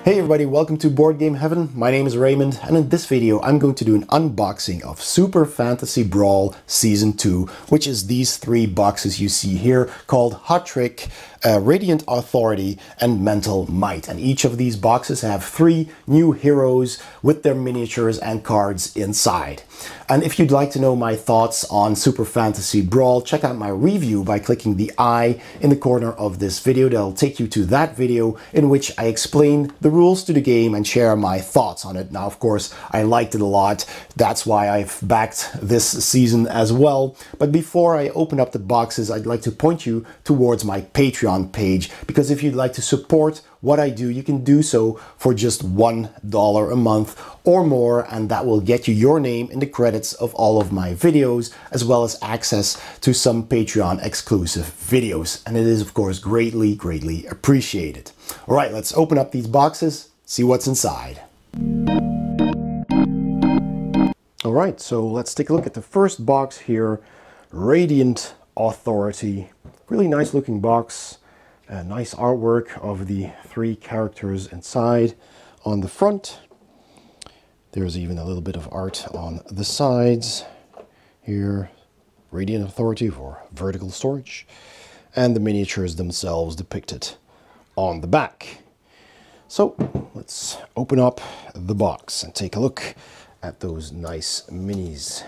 Hey everybody, welcome to Board Game Heaven. My name is Raymond, and in this video I'm going to do an unboxing of Super Fantasy Brawl Season 2, which is these three boxes you see here called Hot Trick, Radiant Authority, and Mental Might. And each of these boxes have three new heroes with their miniatures and cards inside. And if you'd like to know my thoughts on Super Fantasy Brawl, check out my review by clicking the I in the corner of this video. That'll take you to that video in which I explain the rules to the game and share my thoughts on it. Now, of course, I liked it a lot. That's why I've backed this season as well. But before I open up the boxes, I'd like to point you towards my Patreon page, because if you'd like to support what I do, you can do so for just $1 a month or more, and that will get you your name in the credits of all of my videos, as well as access to some Patreon exclusive videos. And it is, of course, greatly appreciated. All right, let's open up these boxes, see what's inside. All right, so let's take a look at the first box here, Radiant Authority. Really nice looking box. Nice artwork of the three characters inside. On the front, there's even a little bit of art on the sides. Here, Radiant Authority for vertical storage, and the miniatures themselves depicted on the back. So let's open up the box and take a look at those nice minis.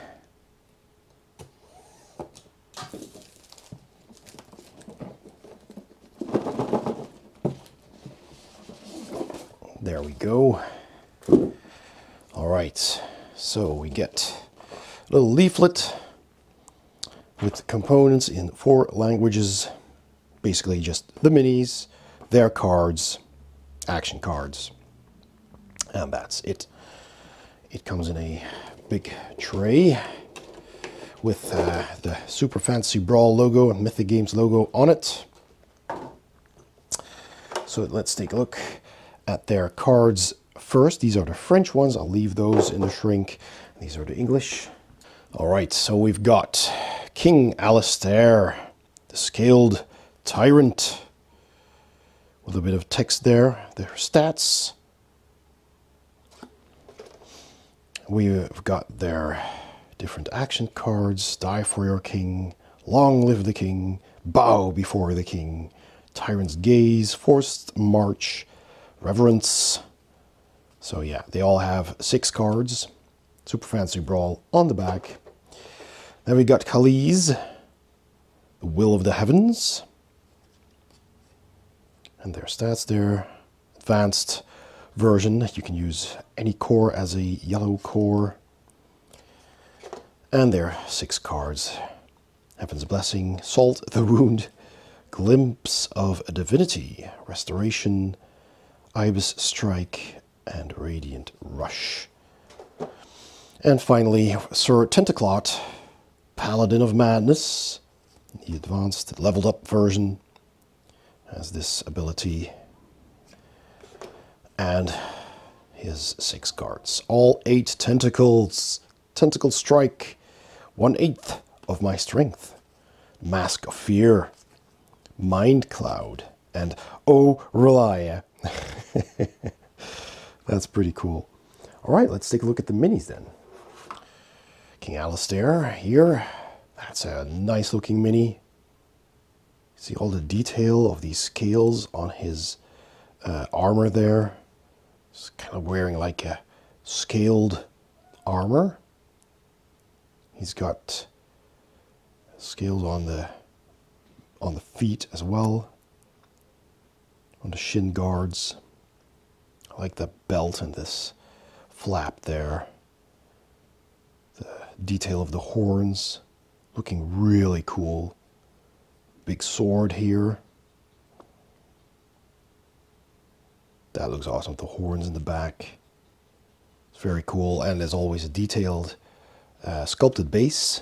There we go. All right, so we get a little leaflet with components in 4 languages. Basically just the minis, their cards, action cards, and that's it. It comes in a big tray with the Super Fantasy Brawl logo and Mythic Games logo on it. So let's take a look at their cards first. These are the French ones. I'll leave those in the shrink. These are the English. All right, so we've got King Alistair, the Scaled Tyrant, with a bit of text there. Their stats. We've got their different action cards. Die for your king, long live the king, bow before the king, Tyrant's Gaze, Forced March, Reverence. So yeah, they all have 6 cards. Super Fantasy Brawl on the back. Then we got Khalees, the Will of the Heavens, and their stats there. Advanced version, you can use any core as a yellow core. And their 6 cards. Heaven's Blessing, Salt the Wound, Glimpse of Divinity, Restoration, Ibis Strike, and Radiant Rush. And finally, Sir Tentaclot, Paladin of Madness, the advanced leveled up version, has this ability, and his 6 cards. All 8 tentacles, Tentacle Strike, 1/8 of my strength, Mask of Fear, Mind Cloud, and Oh Relia. That's pretty cool. All right, let's take a look at the minis then. King Alistair here. That's a nice looking mini. See all the detail of these scales on his armor there. He's kind of wearing like a scaled armor. He's got scales on the feet as well, on the shin guards. I like the belt and this flap there. The detail of the horns, looking really cool. Big sword here. That looks awesome, the horns in the back. It's very cool, and there's always a detailed sculpted base.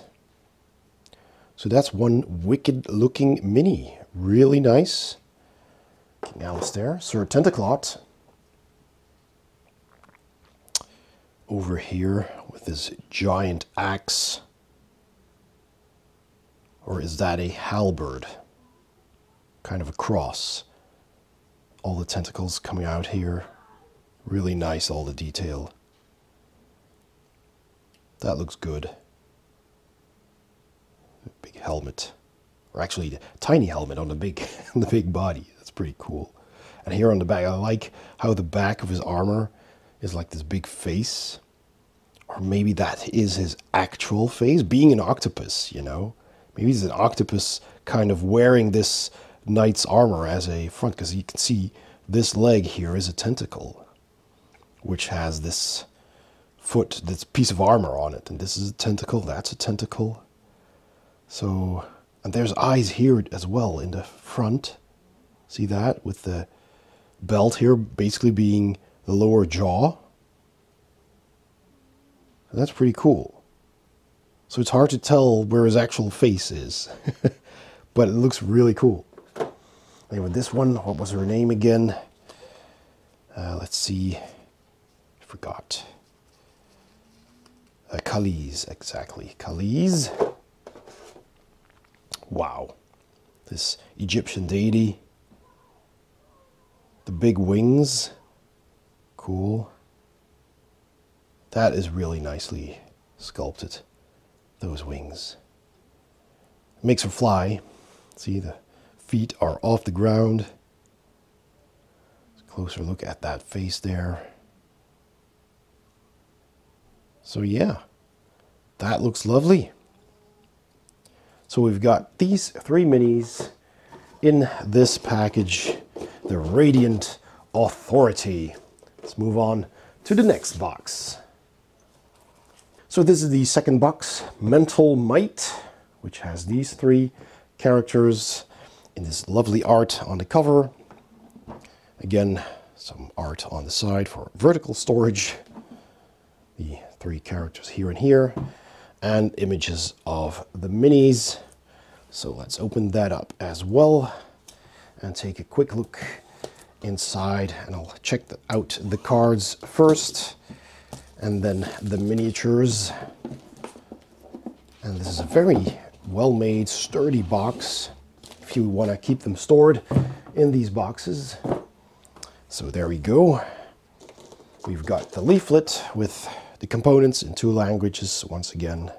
So that's one wicked looking mini. Really nice. King Alistair. Sir Tentaclot. Over here with his giant axe. Or is that a halberd? Kind of a cross. all the tentacles coming out here. Really nice, all the detail. That looks good. Big helmet. Or actually, a tiny helmet on the big, on the big body. That's pretty cool. And here on the back, I like how the back of his armor is like this big face. Or maybe that is his actual face, being an octopus, you know. Maybe he's an octopus kind of wearing this knight's armor as a front, because you can see this leg here is a tentacle, which has this foot, this piece of armor on it. And this is a tentacle, that's a tentacle. So, and there's eyes here as well in the front. See that? With the belt here basically being the lower jaw. And that's pretty cool. So it's hard to tell where his actual face is. But it looks really cool. Anyway, this one, what was her name again? Let's see. I forgot. Khalees, exactly. Khalees. Wow. This Egyptian deity. The big wings. Cool. That is really nicely sculpted. Those wings. Makes her fly. See, the feet are off the ground. Closer look at that face there. So yeah, that looks lovely. So we've got these 3 minis in this package, the Radiant Authority. Let's move on to the next box. So this is the second box, Mental Might, which has these 3 characters in this lovely art on the cover. Again, some art on the side for vertical storage. The 3 characters here and here, and images of the minis. So let's open that up as well and take a quick look inside, and I'll check out the cards first and then the miniatures. And this is a very well-made, sturdy box if you want to keep them stored in these boxes. So there we go. We've got the leaflet with the components in 2 languages once again.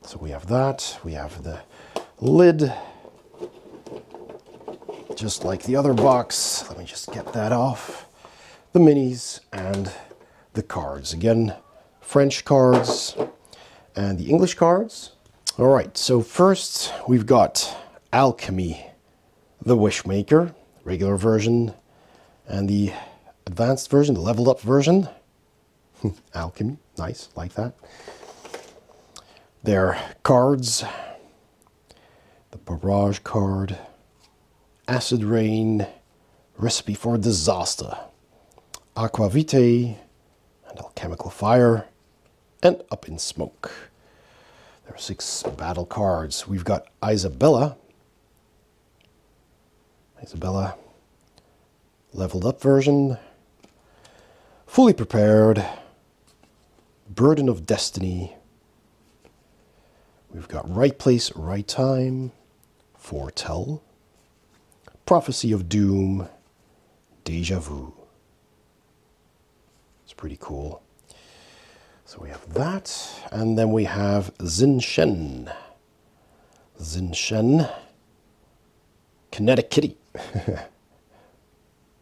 So we have that. We have the lid, just like the other box. Let me just get that off. The minis and the cards. Again, French cards and the English cards. All right, so first we've got Alchemy, the Wishmaker, regular version, and the advanced version, the leveled up version. Alchemy, nice, like that. Their cards, the Barrage card, Acid Rain, Recipe for Disaster, Aquavitae, and Alchemical Fire, and Up in Smoke. There are 6 battle cards. We've got Isabella. Isabella, leveled up version, Fully Prepared, Burden of Destiny. We've got Right Place, Right Time, Foretell, Prophecy of Doom, Deja Vu. It's pretty cool. So we have that, and then we have Xin Shen. Xin Shen, Kinetic Kitty.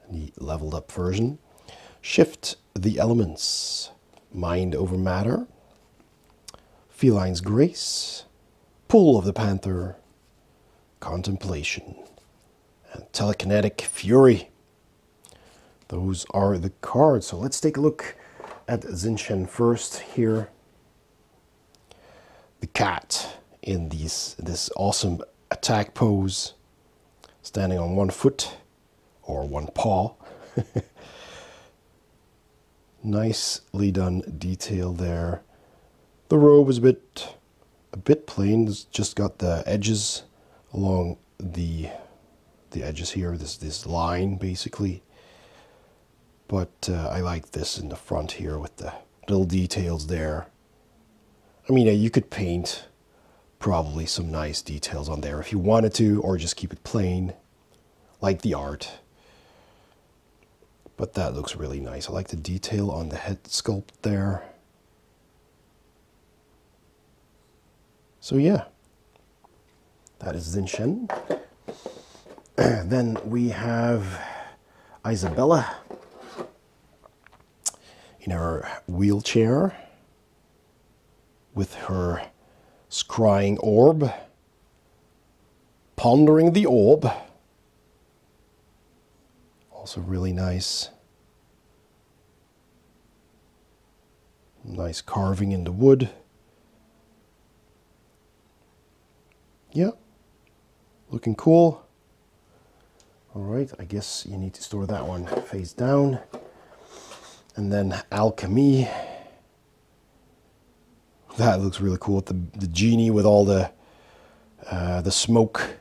The leveled up version. Shift the Elements, Mind over Matter, Feline's Grace, Pull of the Panther, Contemplation, and Telekinetic Fury. Those are the cards. So let's take a look at Xin Shen first here. The cat in this awesome attack pose, standing on 1 foot or 1 paw. Nicely done detail there. The robe is a bit plain. It's just got the edges along the edges here. This line basically. But I like this in the front here with the little details there. I mean, you could paint probably some nice details on there if you wanted to, or just keep it plain, like the art. But that looks really nice. I like the detail on the head sculpt there. So yeah, that is Zinshen. Then we have Isabella in her wheelchair with her scrying orb, pondering the orb. Also really nice. Nice carving in the wood. Yeah, looking cool. All right, I guess you need to store that one face down. And then Alchemy. That looks really cool with the genie with all the smoke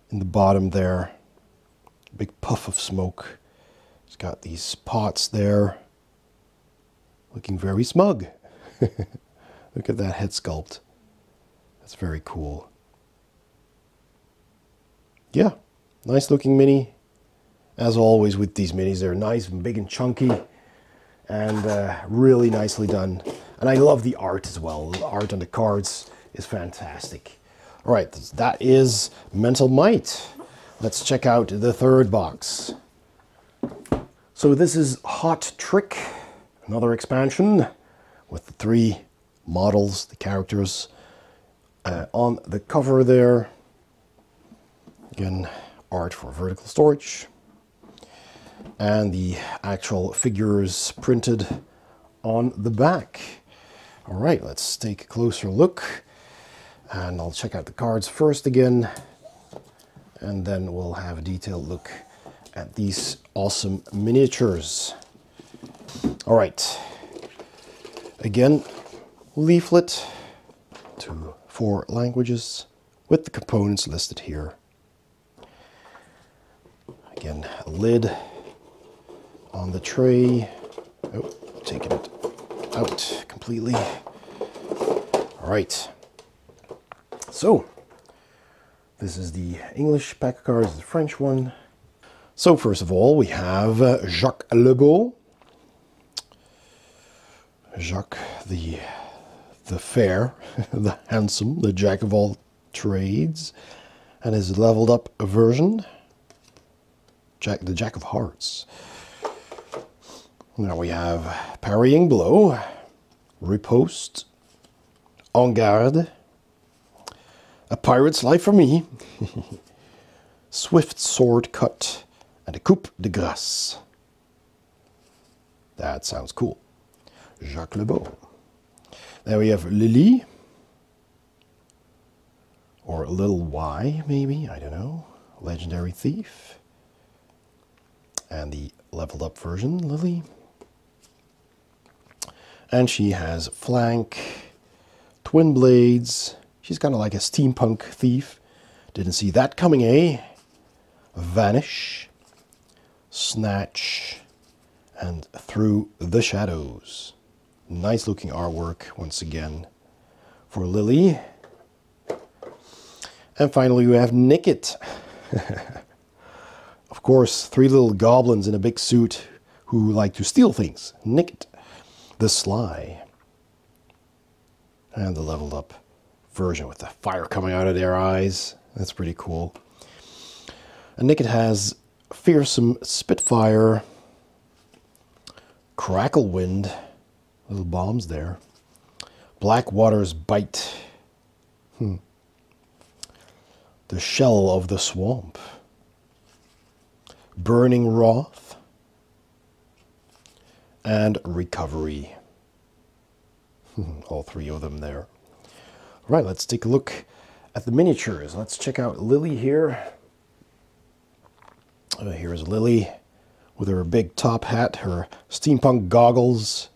in the bottom there. Big puff of smoke. It's got these pots there. Looking very smug. Look at that head sculpt. That's very cool. Yeah, nice looking mini. As always with these minis, they're nice and big and chunky and really nicely done. And I love the art as well. The art on the cards is fantastic. All right, that is Mental Might. Let's check out the third box. So this is Hot Trick, another expansion with the 3 models, the characters on the cover there. Again, art for vertical storage. And the actual figures printed on the back. All right, let's take a closer look. And I'll check out the cards first again. And then we'll have a detailed look at these awesome miniatures. All right. Again, leaflet to 4 languages with the components listed here. Again, a lid on the tray. Oh, taking it out completely. All right. So, this is the English pack of cards, the French one. So first of all, we have Jacques Le Beau. Jacques, the fair, the handsome, the jack of all trades, and his leveled up version. The Jack of Hearts. Now we have Parrying Blow, Riposte, En Garde, A Pirate's Life for Me, Swift Sword Cut, and a Coup de Grâce. That sounds cool. Jacques Le Beau. Then we have Lily, or Little Y maybe, I don't know. Legendary Thief. And the leveled up version, Lily. And she has Flank, Twin Blades. She's kind of like a steampunk thief. Didn't see that coming, eh? Vanish, Snatch, and Through the Shadows. Nice looking artwork once again for Lily. And finally we have Nick It. Of course, 3 little goblins in a big suit who like to steal things. Nick It, the Sly. And the leveled up version with the fire coming out of their eyes. That's pretty cool. And Nick It has Fearsome Spitfire, Crackle Wind, little bombs there. Blackwater's Bite. The Shell of the Swamp. Burning Wrath, and Recovery. All 3 of them there. All right, let's take a look at the miniatures. Let's check out Lily here. Here's Lily with her big top hat, her steampunk goggles,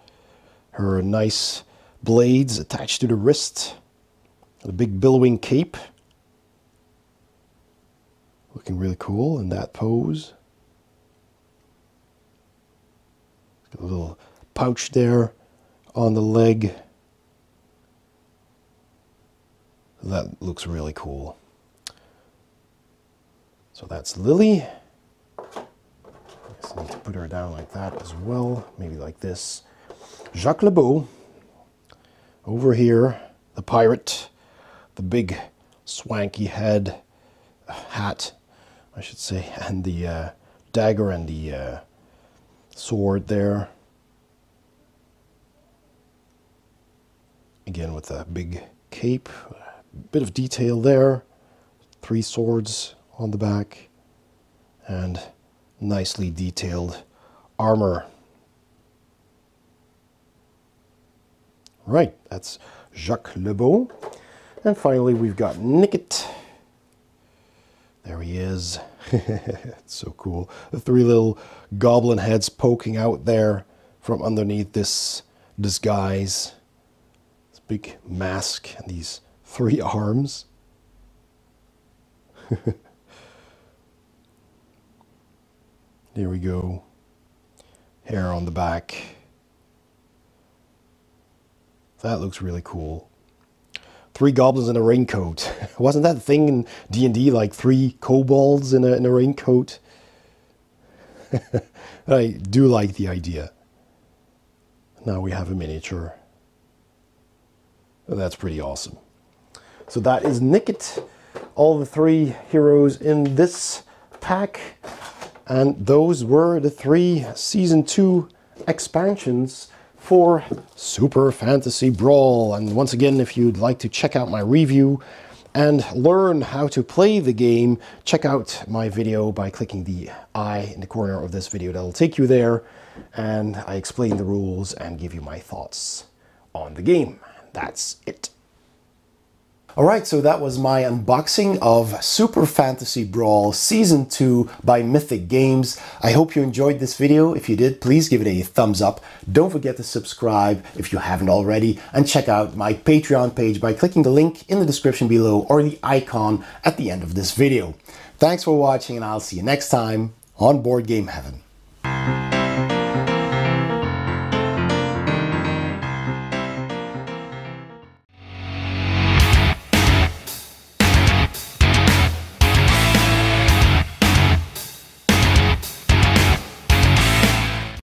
her nice blades attached to the wrist, a big billowing cape. Looking really cool in that pose. Got a little pouch there on the leg. That looks really cool. So that's Lily. I need to put her down like that as well, maybe like this. Jacques Le Beau. Over here, the pirate, the big swanky hat, I should say, and the dagger and the sword there. Again with a big cape, a bit of detail there, 3 swords on the back, and nicely detailed armor. Right, that's Jacques Le Beau. And finally we've got Nickit. There he is. It's so cool. The 3 little goblin heads poking out there from underneath this disguise. This big mask and these 3 arms. There we go. Hair on the back. That looks really cool. 3 goblins in a raincoat. Wasn't that a thing in D&D, like 3 kobolds in a raincoat? I do like the idea. Now we have a miniature. That's pretty awesome. So that is Nickit. All the 3 heroes in this pack. And those were the 3 Season 2 expansions for Super Fantasy Brawl. And once again, if you'd like to check out my review and learn how to play the game, check out my video by clicking the I in the corner of this video. That'll take you there, and I explain the rules and give you my thoughts on the game. That's it. Alright, so that was my unboxing of Super Fantasy Brawl Season 2 by Mythic Games. I hope you enjoyed this video. If you did, please give it a thumbs up. Don't forget to subscribe if you haven't already, and check out my Patreon page by clicking the link in the description below or the icon at the end of this video. Thanks for watching, and I'll see you next time on Board Game Heaven.